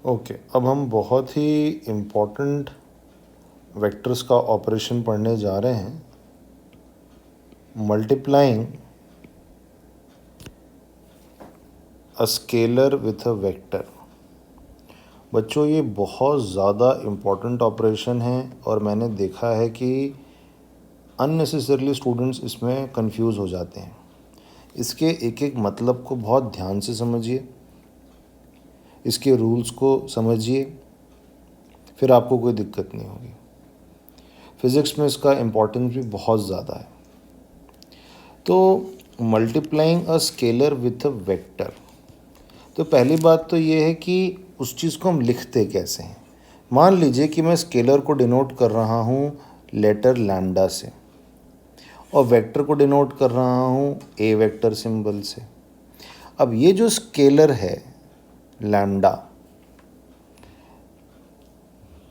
Okay, अब हम बहुत ही इम्पोर्टेंट वेक्टर्स का ऑपरेशन पढ़ने जा रहे हैं, multiplying a scalar with a vector. बच्चों, ये बहुत ज़्यादा इम्पोर्टेंट ऑपरेशन है और मैंने देखा है कि अननेसेसरली स्टूडेंट्स इसमें कंफ्यूज हो जाते हैं। इसके एक एक मतलब को बहुत ध्यान से समझिए, इसके रूल्स को समझिए, फिर आपको कोई दिक्कत नहीं होगी। फिज़िक्स में इसका इम्पोर्टेंस भी बहुत ज़्यादा है। तो multiplying a scalar with a vector, तो पहली बात तो ये है कि उस चीज़ को हम लिखते कैसे हैं। मान लीजिए कि मैं स्केलर को डिनोट कर रहा हूँ लेटर लैम्डा से और वेक्टर को डिनोट कर रहा हूँ ए वेक्टर सिंबल से। अब ये जो स्केलर है लैम्डा,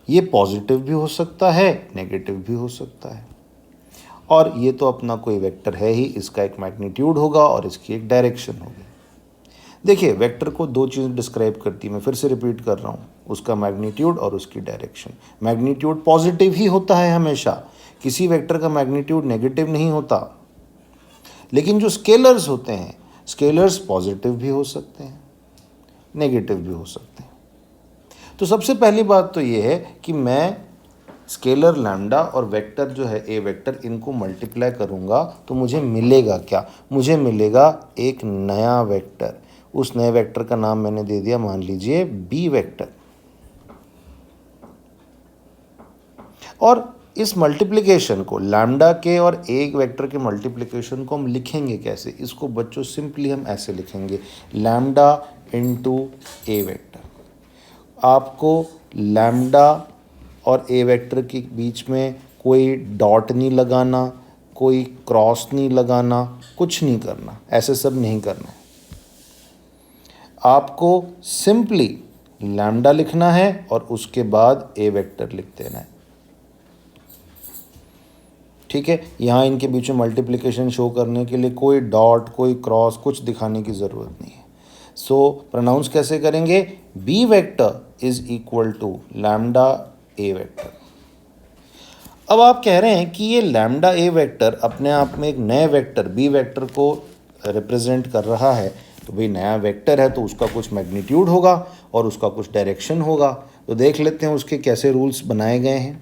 ये पॉजिटिव भी हो सकता है, नेगेटिव भी हो सकता है, और ये तो अपना कोई वेक्टर है ही, इसका एक मैग्नीट्यूड होगा और इसकी एक डायरेक्शन होगी। देखिए, वेक्टर को दो चीज़ें डिस्क्राइब करती है, मैं फिर से रिपीट कर रहा हूँ, उसका मैग्नीट्यूड और उसकी डायरेक्शन। मैग्नीट्यूड पॉजिटिव ही होता है हमेशा, किसी वेक्टर का मैग्नीट्यूड नेगेटिव नहीं होता। लेकिन जो स्केलर्स होते हैं, स्केलर्स पॉजिटिव भी हो सकते हैं, नेगेटिव भी हो सकते हैं। तो सबसे पहली बात तो ये है कि मैं स्केलर लैम्डा और वेक्टर जो है ए वेक्टर, इनको मल्टीप्लाई करूँगा तो मुझे मिलेगा क्या? मुझे मिलेगा एक नया वेक्टर। उस नए वेक्टर का नाम मैंने दे दिया, मान लीजिए बी वेक्टर। और इस मल्टीप्लिकेशन को, लैम्डा के और एक वेक्टर के मल्टीप्लिकेशन को हम लिखेंगे कैसे? इसको बच्चों सिंपली हम ऐसे लिखेंगे, लैम्डा इंटू ए वेक्टर। आपको लैम्डा और ए वेक्टर के बीच में कोई डॉट नहीं लगाना, कोई क्रॉस नहीं लगाना, कुछ नहीं करना, ऐसे सब नहीं करना है। आपको सिंपली लैम्डा लिखना है और उसके बाद ए वेक्टर लिख देना है। ठीक है, यहाँ इनके बीच में मल्टीप्लिकेशन शो करने के लिए कोई डॉट, कोई क्रॉस, कुछ दिखाने की ज़रूरत नहीं है। सो प्रोनाउंस कैसे करेंगे? B vector is equal to lambda A vector. अब आप कह रहे हैं कि ये लैम्डा ए वेक्टर अपने आप में एक नए वेक्टर बी वेक्टर को रिप्रेजेंट कर रहा है, तो भाई नया वेक्टर है तो उसका कुछ मैग्नीट्यूड होगा और उसका कुछ डायरेक्शन होगा। तो देख लेते हैं उसके कैसे रूल्स बनाए गए हैं।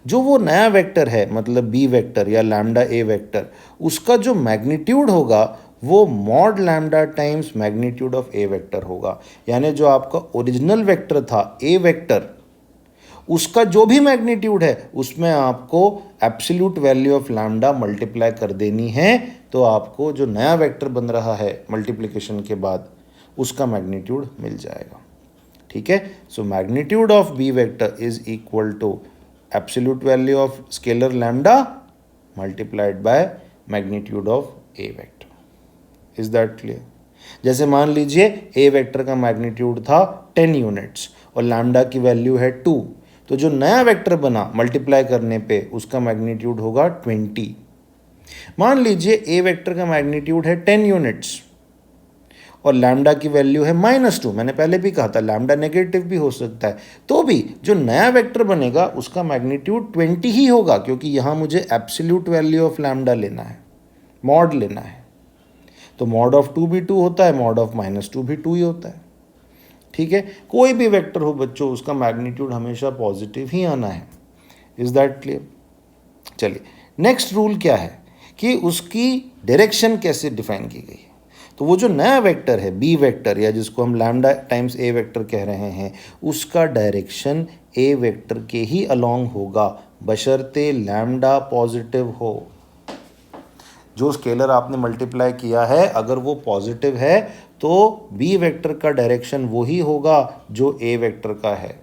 जो वो नया वेक्टर है, मतलब बी वेक्टर या लैम्डा ए वेक्टर, उसका जो मैग्नीट्यूड होगा वो mod lambda times magnitude of A vector होगा। यानी जो आपका ओरिजिनल वेक्टर था ए वेक्टर, उसका जो भी मैग्नीट्यूड है उसमें आपको absolute value of lambda multiply कर देनी है, तो आपको जो नया वेक्टर बन रहा है मल्टीप्लिकेशन के बाद, उसका मैग्नीट्यूड मिल जाएगा। ठीक है, so magnitude of B vector is equal to absolute value of scalar lambda multiplied by magnitude of A vector. Is that clear? जैसे मान लीजिए ए वेक्टर का मैग्नीट्यूड था 10 यूनिट्स और लैम्डा की वैल्यू है 2, तो जो नया वेक्टर बना मल्टीप्लाई करने पे उसका मैग्नीट्यूड होगा 20। मान लीजिए ए वेक्टर का मैग्नीट्यूड है 10 यूनिट्स और लैम्डा की वैल्यू है -2। मैंने पहले भी कहा था लैम्डा नेगेटिव भी हो सकता है, तो भी जो नया वेक्टर बनेगा उसका मैग्नीट्यूड 20 ही होगा, क्योंकि यहाँ मुझे एब्सोल्यूट वैल्यू ऑफ लैम्डा लेना है, मॉड लेना है। तो मॉड ऑफ 2 भी 2 होता है, मॉड ऑफ -2 भी 2 ही होता है। ठीक है, कोई भी वेक्टर हो बच्चों, उसका मैग्नीट्यूड हमेशा पॉजिटिव ही आना है। Is that clear? चलिए, नेक्स्ट रूल क्या है कि उसकी डायरेक्शन कैसे डिफाइन की गई है। तो वो जो नया वेक्टर है बी वेक्टर, या जिसको हम लैम्डा टाइम्स ए वेक्टर कह रहे हैं, उसका डायरेक्शन ए वेक्टर के ही अलोंग होगा, बशर्ते लैम्डा पॉजिटिव हो। जो स्केलर आपने मल्टीप्लाई किया है अगर वो पॉजिटिव है तो बी वेक्टर का डायरेक्शन वही होगा जो ए वेक्टर का है।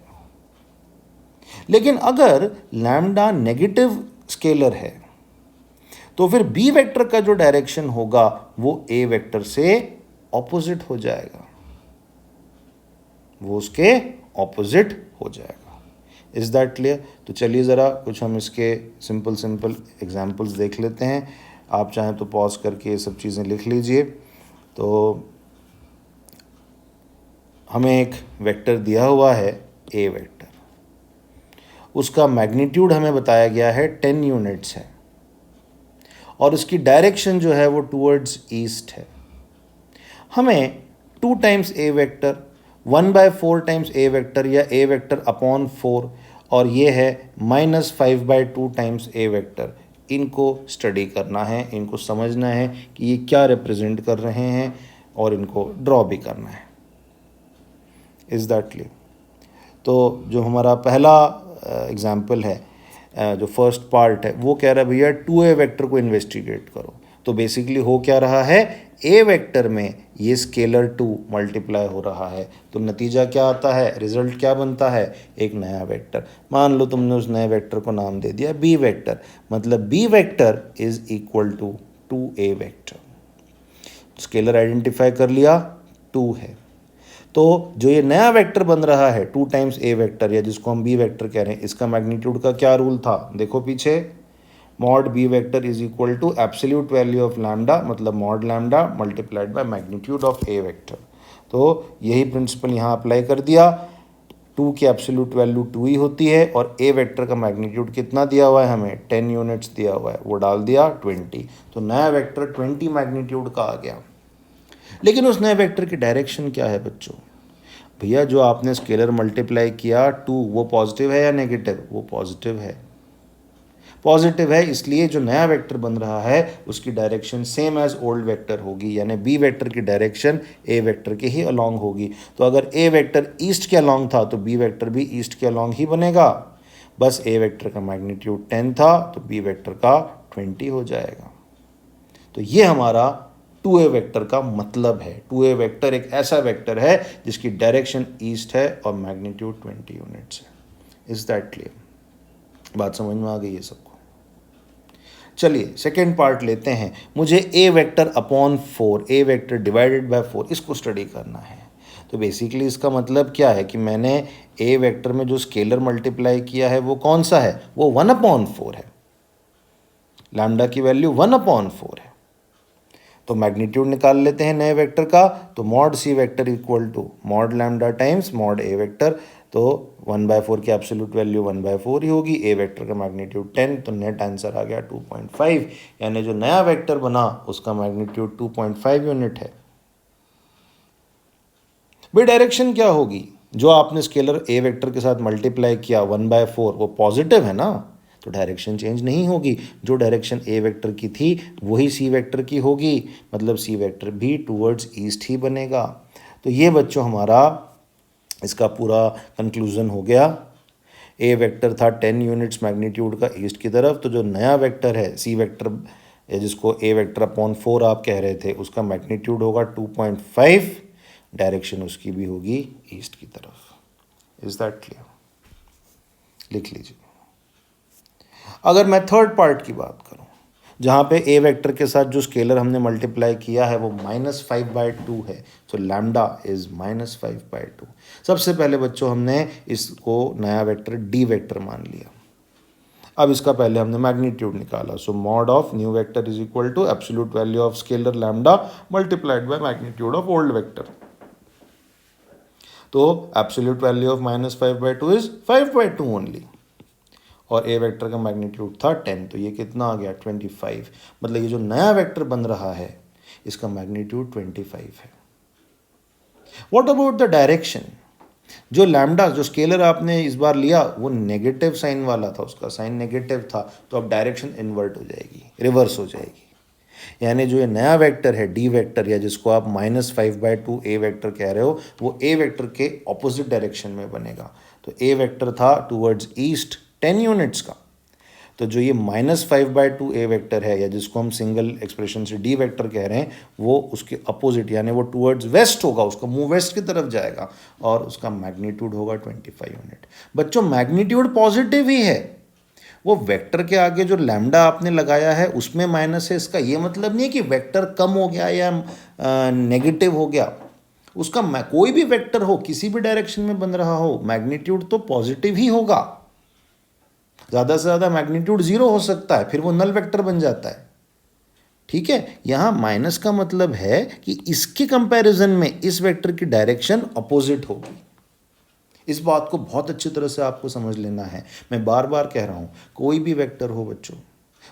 लेकिन अगर लैम्डा नेगेटिव स्केलर है तो फिर बी वेक्टर का जो डायरेक्शन होगा वो ए वेक्टर से ऑपोजिट हो जाएगा, वो उसके ऑपोजिट हो जाएगा। Is that clear? तो चलिए ज़रा कुछ हम इसके सिंपल एग्जांपल्स देख लेते हैं। आप चाहें तो पॉज करके ये सब चीज़ें लिख लीजिए। तो हमें एक वेक्टर दिया हुआ है ए वेक्टर, उसका मैग्नीट्यूड हमें बताया गया है 10 यूनिट्स है और उसकी डायरेक्शन जो है वो टूवर्ड्स ईस्ट है। हमें 2 टाइम्स ए वेक्टर, 1/4 टाइम्स ए वेक्टर या ए वेक्टर अपॉन 4 और ये है -5/2 टाइम्स ए वेक्टर, इनको स्टडी करना है, इनको समझना है कि ये क्या रिप्रेजेंट कर रहे हैं और इनको ड्रॉ भी करना है। Is that clear? तो जो हमारा पहला एग्जाम्पल है, जो फर्स्ट पार्ट है, वो कह रहा है भैया 2a वेक्टर को इन्वेस्टिगेट करो। तो बेसिकली हो क्या रहा है, ए वेक्टर में ये स्केलर 2 मल्टीप्लाई हो रहा है, तो नतीजा क्या आता है, रिजल्ट क्या बनता है, एक नया वेक्टर। मान लो तुमने उस नए वेक्टर को नाम दे दिया बी वेक्टर, मतलब B vector is equal to 2a vector. Scalar identify कर लिया, 2 है। तो जो ये नया वेक्टर बन रहा है 2 टाइम्स ए वेक्टर, या जिसको हम बी वेक्टर कह रहे हैं, इसका मैग्नीट्यूड का क्या रूल था, देखो पीछे, mod B vector is equal to absolute value of lambda, मतलब mod lambda multiplied by magnitude of A vector. तो यही प्रिंसिपल यहाँ अप्लाई कर दिया। 2 की एब्सोल्यूट वैल्यू 2 ही होती है और ए वेक्टर का मैग्नीट्यूड कितना दिया हुआ है, हमें 10 यूनिट्स दिया हुआ है, वो डाल दिया 20। तो नया वेक्टर 20 मैग्नीट्यूड का आ गया। लेकिन उस नए वेक्टर की डायरेक्शन क्या है बच्चों, भैया जो आपने स्केलर मल्टीप्लाई किया 2, वो पॉजिटिव है या नेगेटिव, वो पॉजिटिव है। पॉजिटिव है, इसलिए जो नया वेक्टर बन रहा है उसकी direction same as old vector होगी, यानी बी वेक्टर की डायरेक्शन ए वेक्टर के ही अलोंग होगी। तो अगर ए वेक्टर ईस्ट के अलोंग था तो बी वेक्टर भी ईस्ट के अलोंग ही बनेगा। बस ए वेक्टर का मैग्नीट्यूड 10 था तो बी वेक्टर का 20 हो जाएगा। तो ये हमारा 2a वेक्टर का मतलब है। 2a वेक्टर एक ऐसा वेक्टर है जिसकी डायरेक्शन ईस्ट है और मैग्नीट्यूड 20 यूनिट्स है। Is that clear? बात समझ में आ गई है सबको? चलिए सेकेंड पार्ट लेते हैं। मुझे a vector upon 4, a vector divided by 4, इसको स्टडी करना है। तो बेसिकली इसका मतलब क्या है कि मैंने a वेक्टर में जो स्केलर मल्टीप्लाई किया है वो कौन सा है, वो 1/4 है। लैम्डा की वैल्यू 1/4 है। तो मैग्नीट्यूड निकाल लेते हैं नए वेक्टर का। तो mod C vector equal to mod lambda times mod A vector. तो 1/4 की एब्सोल्यूट वैल्यू 1/4 ही होगी, ए वेक्टर का मैग्नीट्यूड 10, तो नेट आंसर आ गया 2.5, यानी जो नया वेक्टर बना उसका मैग्नीट्यूड 2.5 यूनिट है। भाई डायरेक्शन क्या होगी, जो आपने स्केलर ए वेक्टर के साथ मल्टीप्लाई किया 1/4, वो पॉजिटिव है ना, तो डायरेक्शन चेंज नहीं होगी। जो डायरेक्शन ए वेक्टर की थी वही सी वेक्टर की होगी, मतलब सी वेक्टर भी टूवर्ड्स ईस्ट ही बनेगा। तो ये बच्चों हमारा इसका पूरा कंक्लूजन हो गया। ए वेक्टर था 10 यूनिट्स मैग्नीट्यूड का ईस्ट की तरफ, तो जो नया वेक्टर है सी वेक्टर, जिसको ए वेक्टर अपॉन 4 आप कह रहे थे, उसका मैग्नीट्यूड होगा 2.5, डायरेक्शन उसकी भी होगी ईस्ट की तरफ। Is that clear? लिख लीजिए। अगर मैं थर्ड पार्ट की बात करूं, जहाँ पे ए वेक्टर के साथ जो स्केलर हमने मल्टीप्लाई किया है वो -5/2 है, तो लैम्डा इज -5/2। सबसे पहले बच्चों हमने इसको नया वेक्टर डी वेक्टर मान लिया। अब इसका पहले हमने मैग्नीट्यूड निकाला। So mod of new vector is equal to absolute value of scalar lambda multiplied by magnitude of old vector. तो absolute value of -5/2 is 5/2 only, और ए वेक्टर का मैग्नीट्यूड था 10, तो ये कितना आ गया 25। मतलब ये जो नया वेक्टर बन रहा है इसका मैग्नीट्यूड 25 है। What about the direction? जो लैम्डा, जो स्केलर आपने इस बार लिया वो नेगेटिव साइन वाला था, उसका साइन नेगेटिव था, तो अब डायरेक्शन इन्वर्ट हो जाएगी, रिवर्स हो जाएगी। यानी जो ये नया वेक्टर है डी वेक्टर, या जिसको आप -5/2 ए वेक्टर कह रहे हो, वो ए वेक्टर के ऑपोजिट डायरेक्शन में बनेगा। तो ए वेक्टर था टूवर्ड्स ईस्ट 10 यूनिट्स का, तो जो ये -5/2 ए वेक्टर है, या जिसको हम सिंगल एक्सप्रेशन से डी वेक्टर कह रहे हैं, वो उसके अपोजिट, यानी वो टूवर्ड्स वेस्ट होगा, उसका मुंह वेस्ट की तरफ जाएगा, और उसका मैग्नीट्यूड होगा 25 यूनिट। बच्चों मैग्नीट्यूड पॉजिटिव ही है, वो वेक्टर के आगे जो लैम्डा आपने लगाया है उसमें माइनस है, इसका ये मतलब नहीं है कि वेक्टर कम हो गया या नेगेटिव हो गया। उसका कोई भी वेक्टर हो, किसी भी डायरेक्शन में बन रहा हो, मैग्नीट्यूड तो पॉजिटिव ही होगा। ज़्यादा से ज़्यादा मैग्नीट्यूड 0 हो सकता है, फिर वो नल वेक्टर बन जाता है। ठीक है, यहाँ माइनस का मतलब है कि इसके कंपैरिजन में इस वेक्टर की डायरेक्शन अपोजिट होगी। इस बात को बहुत अच्छी तरह से आपको समझ लेना है। मैं बार बार कह रहा हूँ, कोई भी वेक्टर हो बच्चों,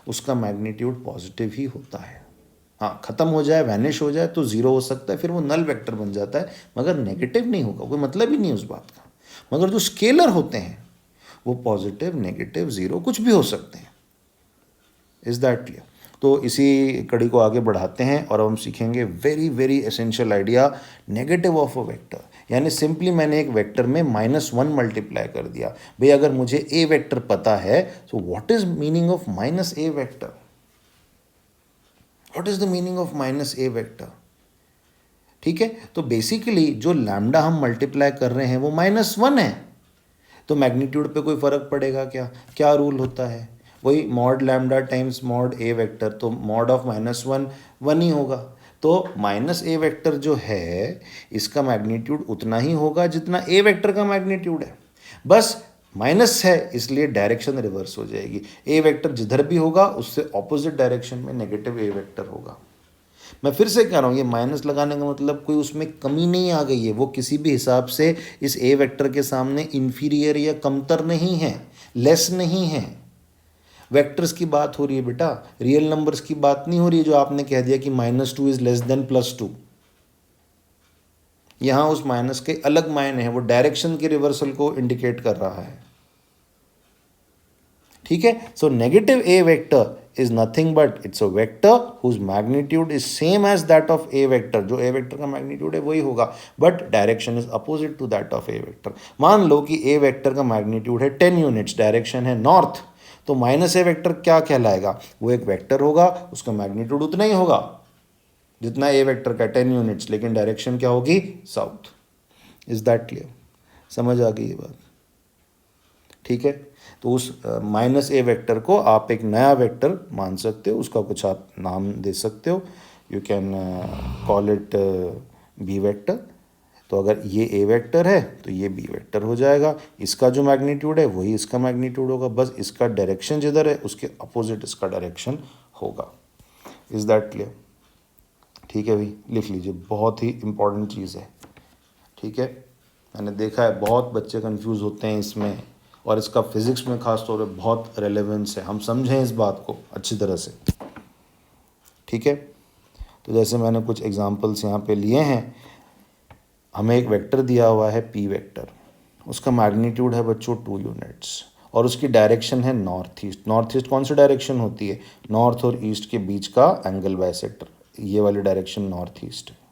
उसका मैग्नीट्यूड पॉजिटिव ही होता है। हाँ, ख़त्म हो जाए, वैनिश हो जाए तो ज़ीरो हो सकता है, फिर वो नल वेक्टर बन जाता है, मगर नेगेटिव नहीं होगा, कोई मतलब ही नहीं उस बात का। मगर जो स्केलर होते हैं वो पॉजिटिव, नेगेटिव, ज़ीरो कुछ भी हो सकते हैं। Is that clear? तो इसी कड़ी को आगे बढ़ाते हैं और अब हम सीखेंगे very very essential idea, negative of a vector. यानी सिंपली मैंने एक वेक्टर में -1 मल्टीप्लाई कर दिया। भाई अगर मुझे ए वेक्टर पता है तो what is meaning of -a vector? What is the meaning of -a vector? ठीक है, तो बेसिकली जो लैम्डा हम मल्टीप्लाई कर रहे हैं वो -1 है, तो मैग्नीट्यूड पे कोई फर्क पड़ेगा क्या? क्या रूल होता है? वही mod lambda times mod A vector, तो मॉड ऑफ -1 1 ही होगा। तो -a वेक्टर जो है इसका मैग्नीट्यूड उतना ही होगा जितना a वेक्टर का मैग्नीट्यूड है, बस माइनस है इसलिए डायरेक्शन रिवर्स हो जाएगी। a वेक्टर जिधर भी होगा उससे ऑपोजिट डायरेक्शन में नेगेटिव a वेक्टर होगा। मैं फिर से कह रहा हूँ, ये माइनस लगाने का मतलब कोई उसमें कमी नहीं आ गई है, वो किसी भी हिसाब से इस ए वेक्टर के सामने इन्फीरियर या कमतर नहीं है, लेस नहीं है। वेक्टर्स की बात हो रही है बेटा, रियल नंबर्स की बात नहीं हो रही है जो आपने कह दिया कि -2 इज लेस देन +2। यहाँ उस माइनस के अलग मायने हैं, वो डायरेक्शन के रिवर्सल को इंडिकेट कर रहा है। ठीक है, so negative A vector is nothing but it's a vector whose magnitude is same as that of a vector। जो a vector का magnitude है वही होगा, but direction is opposite to that of a vector। मान लो कि a vector का magnitude है 10 units, direction है नॉर्थ, तो माइनस ए वेक्टर क्या कहलाएगा? वो एक वेक्टर होगा, उसका मैग्नीट्यूड उतना ही होगा जितना ए वेक्टर का 10 यूनिट्स, लेकिन डायरेक्शन क्या होगी? साउथ। Is that clear? समझ आ गई ये बात? ठीक है, तो उस -a वेक्टर को आप एक नया वेक्टर मान सकते हो, उसका कुछ आप नाम दे सकते हो, you can call it b vector. तो अगर ये a वेक्टर है तो ये b वेक्टर हो जाएगा, इसका जो मैग्नीट्यूड है वही इसका मैग्नीट्यूड होगा, बस इसका डायरेक्शन जिधर है उसके अपोजिट इसका डायरेक्शन होगा। Is that clear? ठीक है भाई, लिख लीजिए, बहुत ही इंपॉर्टेंट चीज़ है। ठीक है, मैंने देखा है बहुत बच्चे कंफ्यूज होते हैं इसमें, और इसका फिज़िक्स में ख़ास तौर पे बहुत रेलेवेंस है, हम समझें इस बात को अच्छी तरह से। ठीक है, तो जैसे मैंने कुछ एग्जांपल्स यहाँ पे लिए हैं, हमें एक वेक्टर दिया हुआ है p वेक्टर, उसका मैग्नीट्यूड है बच्चों 2 यूनिट्स, और उसकी डायरेक्शन है नॉर्थ ईस्ट। नॉर्थ ईस्ट कौन सी डायरेक्शन होती है? नॉर्थ और ईस्ट के बीच का एंगल बाइसेक्टर, ये वाली डायरेक्शन नॉर्थ ईस्ट है।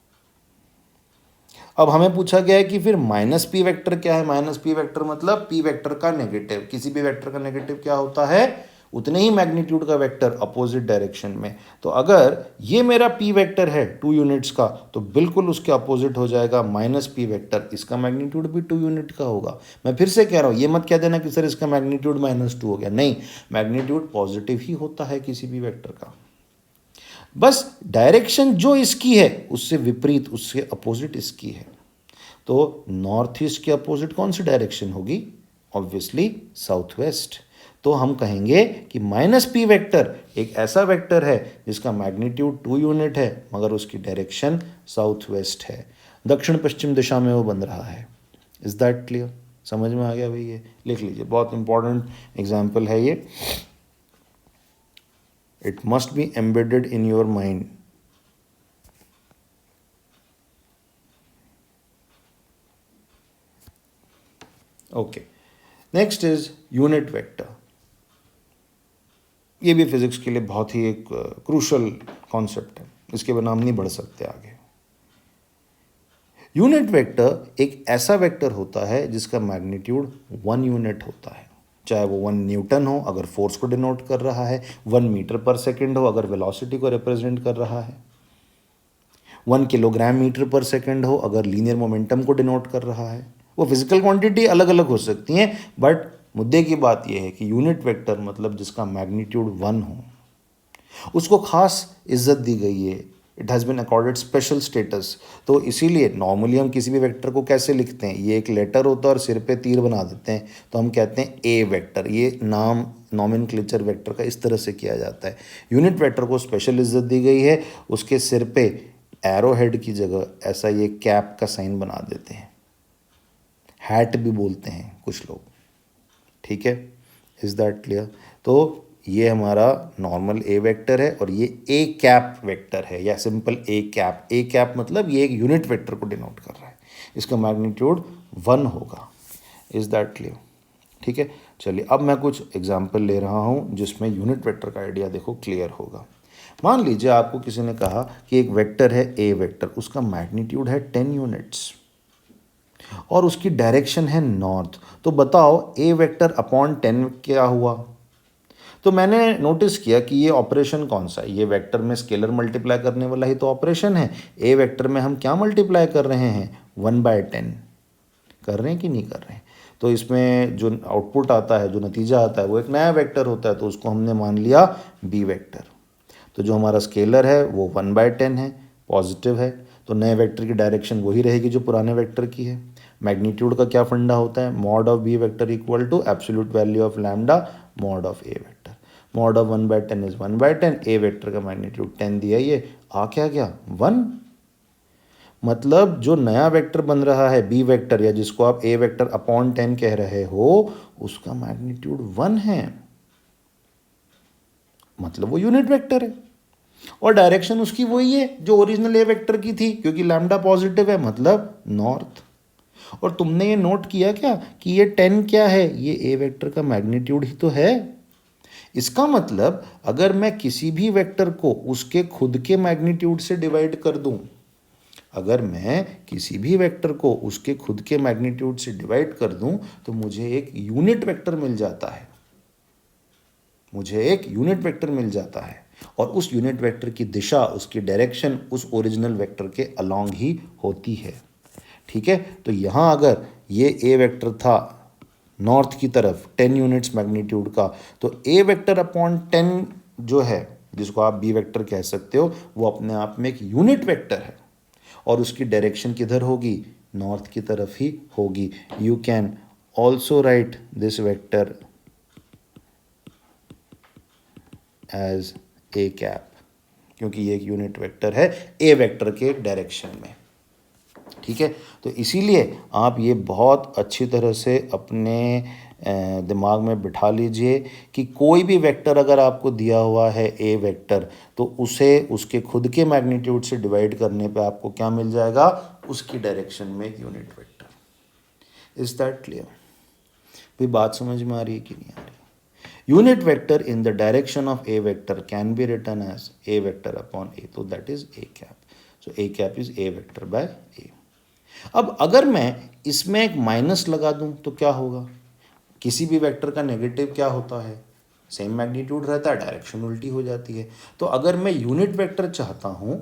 अब हमें पूछा गया है कि फिर -p वेक्टर क्या है? -p वेक्टर मतलब p वेक्टर का नेगेटिव। किसी भी वेक्टर का नेगेटिव क्या होता है? उतने ही मैग्नीट्यूड का वेक्टर अपोजिट डायरेक्शन में। तो अगर ये मेरा p वेक्टर है 2 यूनिट्स का, तो बिल्कुल उसके अपोजिट हो जाएगा -p वेक्टर, इसका मैग्नीट्यूड भी 2 यूनिट का होगा। मैं फिर से कह रहा हूँ, ये मत कह देना कि सर इसका मैग्नीट्यूड -2 हो गया, नहीं, मैग्नीट्यूड पॉजिटिव ही होता है किसी भी वेक्टर का, बस डायरेक्शन जो इसकी है उससे विपरीत, उससे अपोजिट इसकी है। तो नॉर्थ ईस्ट के अपोजिट कौन सी डायरेक्शन होगी? Obviously south west. तो हम कहेंगे कि -p वेक्टर एक ऐसा वेक्टर है जिसका मैग्नीट्यूड 2 यूनिट है, मगर उसकी डायरेक्शन साउथ वेस्ट है, दक्षिण पश्चिम दिशा में वो बन रहा है। Is that clear? समझ में आ गया भाई? ये लिख लीजिए, बहुत इंपॉर्टेंट एग्जाम्पल है ये, it must be embedded in your mind। Okay, next is unit vector. ये भी फिजिक्स के लिए बहुत ही एक क्रूशल कॉन्सेप्ट है, इसके बिना हम नहीं बढ़ सकते आगे। यूनिट वेक्टर एक ऐसा वेक्टर होता है जिसका मैग्नीट्यूड 1 यूनिट होता है, चाहे वो 1 न्यूटन हो अगर फोर्स को डिनोट कर रहा है, 1 मीटर पर सेकेंड हो अगर वेलोसिटी को रिप्रेजेंट कर रहा है, 1 किलोग्राम मीटर पर सेकेंड हो अगर लीनियर मोमेंटम को डिनोट कर रहा है। वो फिजिकल क्वांटिटी अलग अलग हो सकती हैं, बट मुद्दे की बात यह है कि यूनिट वेक्टर मतलब जिसका मैग्नीट्यूड 1 हो, उसको खास इज्जत दी गई है it has been accorded special status. तो इसीलिए नॉर्मली हम किसी भी वेक्टर को कैसे लिखते हैं, ये एक लेटर होता है और सिर पे तीर बना देते हैं, तो हम कहते हैं ए वेक्टर। ये नाम नॉमेनक्लेचर वेक्टर का इस तरह से किया जाता है। यूनिट वेक्टर को स्पेशल इज्जत दी गई है, उसके सिर पे एरो हेड की जगह ऐसा ये कैप का साइन बना देते हैं, हैट भी बोलते हैं कुछ लोग, ठीक है। Is that clear? तो ये हमारा नॉर्मल ए वेक्टर है और ये ए कैप वेक्टर है, या simple A cap. A cap मतलब ये एक यूनिट वेक्टर को डिनोट कर रहा है, इसका मैग्नीट्यूड 1 होगा। Is that clear? ठीक है, चलिए अब मैं कुछ एग्जांपल ले रहा हूँ जिसमें यूनिट वेक्टर का आइडिया देखो क्लियर होगा। मान लीजिए आपको किसी ने कहा कि एक वेक्टर है ए वेक्टर, उसका मैग्नीट्यूड है 10 यूनिट्स और उसकी डायरेक्शन है नॉर्थ। तो बताओ ए वेक्टर अपॉन 10 क्या हुआ? तो मैंने नोटिस किया कि ये ऑपरेशन कौन सा है, ये वेक्टर में स्केलर मल्टीप्लाई करने वाला ही तो ऑपरेशन है। ए वेक्टर में हम क्या मल्टीप्लाई कर रहे हैं? 1/10 कर रहे हैं कि नहीं कर रहे हैं? तो इसमें जो आउटपुट आता है, जो नतीजा आता है, वो एक नया वेक्टर होता है, तो उसको हमने मान लिया बी वेक्टर। तो जो हमारा स्केलर है वो 1/10 है, पॉजिटिव है, तो नए वेक्टर की डायरेक्शन वही रहेगी जो पुराने वेक्टर की है। मैग्नीट्यूड का क्या फंडा होता है? Mod of B vector equal to absolute value of lambda mod of A vector. Mod of 1/10 is 1/10, A vector का मैग्नीट्यूड 10 दिया, ये आ क्या गया 1। मतलब जो नया वेक्टर बन रहा है बी वेक्टर, या जिसको आप ए वेक्टर अपॉन 10 कह रहे हो, उसका मैग्नीट्यूड 1 है, मतलब वो यूनिट वेक्टर है और डायरेक्शन उसकी वही है जो ओरिजिनल ए वेक्टर की थी, क्योंकि लैम्डा पॉजिटिव है, मतलब नॉर्थ। और तुमने ये नोट किया क्या कि ये 10 क्या है? ये ए वेक्टर का मैग्नीट्यूड ही तो है। इसका मतलब अगर मैं किसी भी वेक्टर को उसके खुद के मैग्नीट्यूड से डिवाइड कर दूं, अगर मैं किसी भी वेक्टर को उसके खुद के मैग्नीट्यूड से डिवाइड कर दूं, तो मुझे एक यूनिट वेक्टर मिल जाता है, मुझे एक यूनिट वेक्टर मिल जाता है। और उस यूनिट वेक्टर की दिशा, उसकी डायरेक्शन उस ओरिजिनल वेक्टर के अलोंग ही होती है, ठीक है। तो यहाँ अगर ये ए वेक्टर था नॉर्थ की तरफ 10 यूनिट्स मैग्नीट्यूड का, तो ए वेक्टर अपॉन 10 जो है, जिसको आप बी वेक्टर कह सकते हो, वो अपने आप में एक यूनिट वेक्टर है और उसकी डायरेक्शन किधर होगी? नॉर्थ की तरफ ही होगी। You can also write this vector as a cap, क्योंकि ये एक यूनिट वेक्टर है ए वेक्टर के डायरेक्शन में, ठीक है। तो इसीलिए आप ये बहुत अच्छी तरह से अपने दिमाग में बिठा लीजिए कि कोई भी वेक्टर अगर आपको दिया हुआ है ए वेक्टर, तो उसे उसके खुद के मैग्नीट्यूड से डिवाइड करने पे आपको क्या मिल जाएगा? उसकी डायरेक्शन में एक unit vector. Is that clear? भी बात समझ में आ रही है कि नहीं आ रही? Unit vector in the direction of A vector can be written as A vector upon A, तो that is A cap. So A cap is A vector by A. अब अगर मैं इसमें एक माइनस लगा दूं तो क्या होगा? किसी भी वेक्टर का नेगेटिव क्या होता है? सेम मैग्नीट्यूड रहता है, डायरेक्शन उल्टी हो जाती है। तो अगर मैं यूनिट वेक्टर चाहता हूं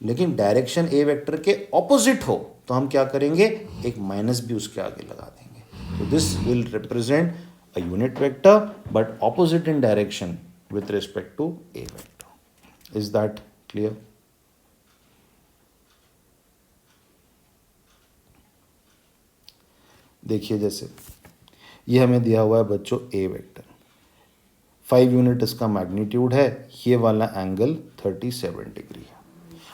लेकिन डायरेक्शन ए वेक्टर के ऑपोजिट हो, तो हम क्या करेंगे? एक माइनस भी उसके आगे लगा देंगे। तो this will represent a unit vector but opposite in direction with respect to A vector. Is that clear? देखिए, जैसे ये हमें दिया हुआ है बच्चों ए वेक्टर, 5 यूनिट इसका मैग्नीट्यूड है, ये वाला एंगल 37 डिग्री है।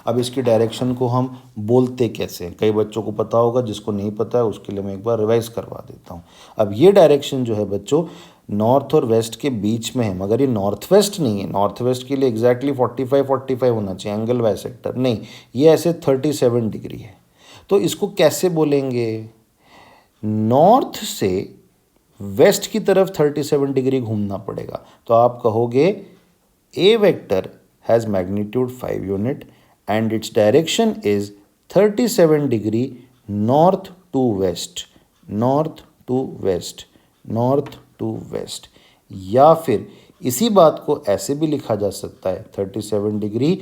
अब इसकी डायरेक्शन को हम बोलते कैसे हैं? कई बच्चों को पता होगा, जिसको नहीं पता है उसके लिए मैं एक बार रिवाइज करवा देता हूँ। अब ये डायरेक्शन जो है बच्चों नॉर्थ और वेस्ट के बीच में है, मगर ये नॉर्थ वेस्ट नहीं है। नॉर्थ वेस्ट के लिए एग्जैक्टली 45 होना चाहिए एंगल बाइसेक्टर, नहीं, ये ऐसे 37 डिग्री है। तो इसको कैसे बोलेंगे? नॉर्थ से वेस्ट की तरफ 37 डिग्री घूमना पड़ेगा। तो आप कहोगे A vector has magnitude 5 unit and its direction is 37 degree north to west, north to west, north to west. या फिर इसी बात को ऐसे भी लिखा जा सकता है 37 डिग्री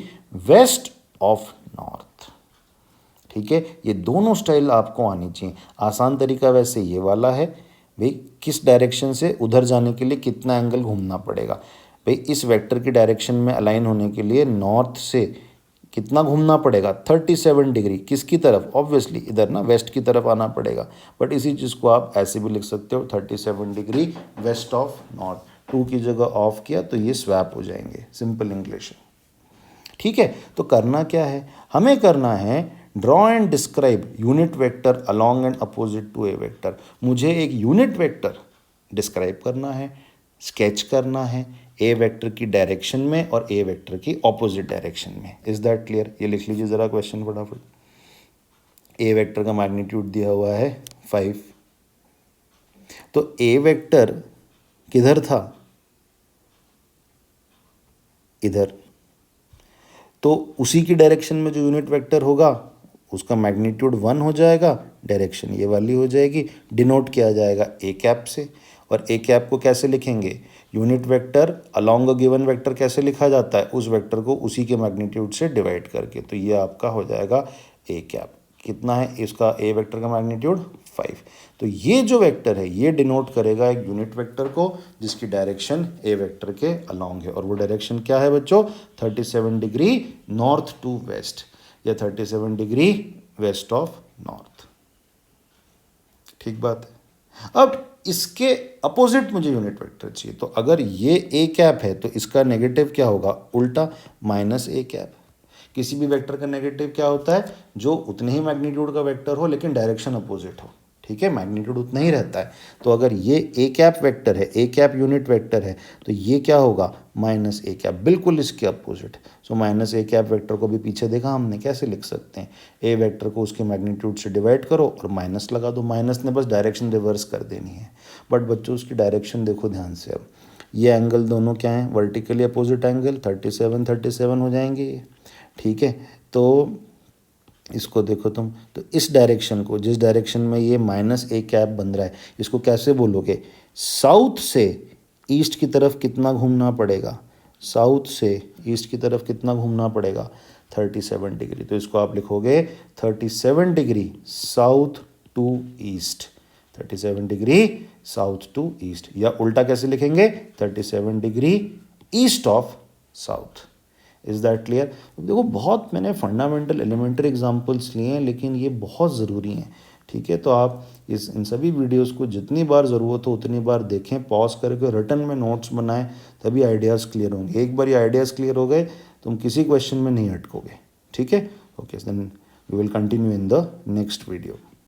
वेस्ट ऑफ नॉर्थ, ठीक है। ये दोनों स्टाइल आपको आनी चाहिए। आसान तरीका वैसे ये वाला है, भाई किस डायरेक्शन से उधर जाने के लिए कितना एंगल घूमना पड़ेगा। भाई इस वेक्टर की डायरेक्शन में अलाइन होने के लिए नॉर्थ से कितना घूमना पड़ेगा 37 डिग्री, किसकी तरफ, ऑब्वियसली इधर ना, वेस्ट की तरफ आना पड़ेगा, बट इसी चीज़ को आप ऐसे भी लिख सकते हो 37 डिग्री वेस्ट ऑफ नॉर्थ। 2 की जगह ऑफ किया तो ये स्वैप हो जाएंगे, सिंपल इंग्लिश। ठीक है, तो करना क्या है, हमें करना है draw and describe unit vector along and opposite to A vector. मुझे एक यूनिट वेक्टर डिस्क्राइब करना है, स्केच करना है ए वेक्टर की डायरेक्शन में और ए वेक्टर की ऑपोजिट डायरेक्शन में। Is that clear? ये लिख लीजिए ज़रा क्वेश्चन फटाफट। ए वेक्टर का मैग्नीट्यूड दिया हुआ है 5, तो ए वेक्टर किधर था, इधर, तो उसी की डायरेक्शन में जो यूनिट वेक्टर होगा उसका मैग्नीट्यूड 1 हो जाएगा, डायरेक्शन ये वाली हो जाएगी, डिनोट किया जाएगा ए कैप से। और ए कैप को कैसे लिखेंगे, unit vector along a given vector कैसे लिखा जाता है, उस वेक्टर को उसी के मैग्नीट्यूड से डिवाइड करके, तो ये आपका हो जाएगा ए कैप। कितना है इसका ए वेक्टर का मैग्नीट्यूड 5। तो ये जो वेक्टर है ये डिनोट करेगा एक यूनिट वेक्टर को जिसकी डायरेक्शन ए वेक्टर के अलॉन्ग है, और वो डायरेक्शन क्या है बच्चों, 37 डिग्री नॉर्थ टू वेस्ट या 37 डिग्री वेस्ट ऑफ नॉर्थ। ठीक बात है। अब इसके अपोजिट मुझे यूनिट वेक्टर चाहिए, तो अगर ये ए कैप है तो इसका नेगेटिव क्या होगा, उल्टा माइनस ए कैप। किसी भी वेक्टर का नेगेटिव क्या होता है, जो उतने ही मैग्नीट्यूड का वेक्टर हो लेकिन डायरेक्शन अपोजिट हो। ठीक है, मैग्नीट्यूड उतना ही रहता है। तो अगर ये ए कैप वेक्टर है, ए कैप यूनिट वेक्टर है, तो ये क्या होगा, माइनस ए कैप, बिल्कुल इसके opposite. So minus A cap vector को भी पीछे देखा हमने, कैसे लिख सकते हैं, ए वेक्टर को उसके मैग्नीट्यूड से डिवाइड करो और माइनस लगा दो। माइनस ने बस डायरेक्शन रिवर्स कर देनी है, बट बच्चों उसकी डायरेक्शन देखो ध्यान से। अब ये एंगल दोनों क्या हैं, वर्टिकली अपोजिट एंगल, 37 हो जाएंगे ये। ठीक है, तो इसको देखो तुम, तो इस डायरेक्शन को, जिस डायरेक्शन में ये माइनस ए कैप बन रहा है, इसको कैसे बोलोगे, साउथ से ईस्ट की तरफ कितना घूमना पड़ेगा, साउथ से ईस्ट की तरफ कितना घूमना पड़ेगा, 37 डिग्री। तो इसको आप लिखोगे 37 degree south to east, 37 degree south to east, या उल्टा कैसे लिखेंगे, 37 degree east of south. Is that clear? देखो बहुत मैंने फंडामेंटल एलिमेंट्री एग्जांपल्स लिए हैं, लेकिन ये बहुत ज़रूरी हैं। ठीक है, तो आप इन सभी वीडियोस को जितनी बार ज़रूरत हो उतनी बार देखें, पॉज करके रिटर्न में नोट्स बनाएं, तभी आइडियाज़ क्लियर होंगे। एक बार ये आइडियाज़ क्लियर हो गए तुम किसी क्वेश्चन में नहीं अटकोगे। ठीक है, okay, then we will continue in the next video.